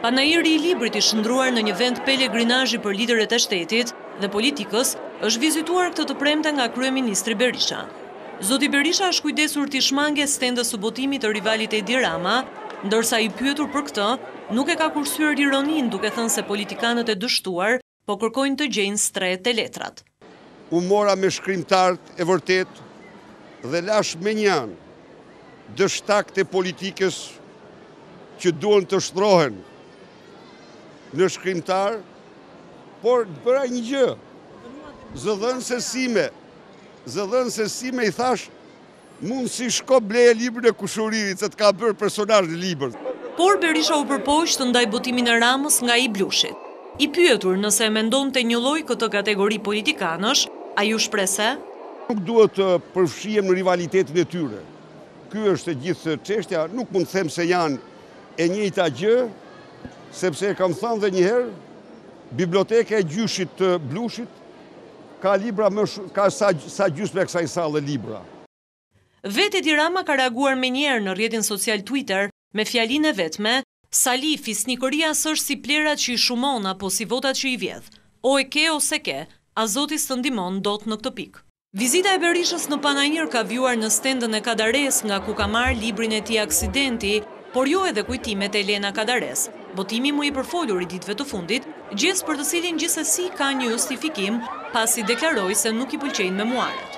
Panairi i librit i shndruar në një vend pelegrinazhi për liderët e shtetit dhe politikës është vizituar këtë të premte nga kryeministri Berisha. Zoti Berisha është kujdesur t'i shmange stendës së botimit të rivalit Edi Rama, ndërsa i pyetur për këtë, nuk e ka kursyer ironin duke thënë se politikanët e dështuar po kërkojnë të gjejnë stret e letrat. U mora me shkrimtarët e vërtet dhe lash me një anë dështakët e politikës që duan të shtrohen në shkrimtar, por bëra një gjë. Zëdhën se sime i thash, mund si shko bleje librin e Kushuririt, se të ka bërë personazh në libër. Por Berisha u përpoq të ndaj botimin e Ramës nga i Blushit. I pyetur nëse mendon të një lloj këtë kategori politikanësh, ai u shpreh se nuk duhet të përfshihem në rivalitetin e tyre. Ky është e gjithë çështja, nuk mund të them se janë e njëjta gjë, sepse kam thënë dhe njëherë, biblioteka e gjyshit të Blushit ka libra ka sa gjysmë e kësaj sallë libra. Vetë Edi Rama ka reaguar menjëherë në rrjetin social Twitter me fjalinë e vetme: "Sali, fisnikëria s'është si plerat që i shumon apo si votat që i vjedh. O e ke ose ke, a Zoti s'të ndihmon dot në këtë pikë." Vizita e Berishës në Panajër ka vjuar në stendën e Kadares, nga ku ka marrë librin e tij Aksidenti, por jo edhe kujtimet e Elena Kadares. Botimi më i përfolur i ditëve të fundit, gjës për të cilin gjithsesi ka një justifikim, pasi deklaroi se nuk i pëlqejnë memuaret.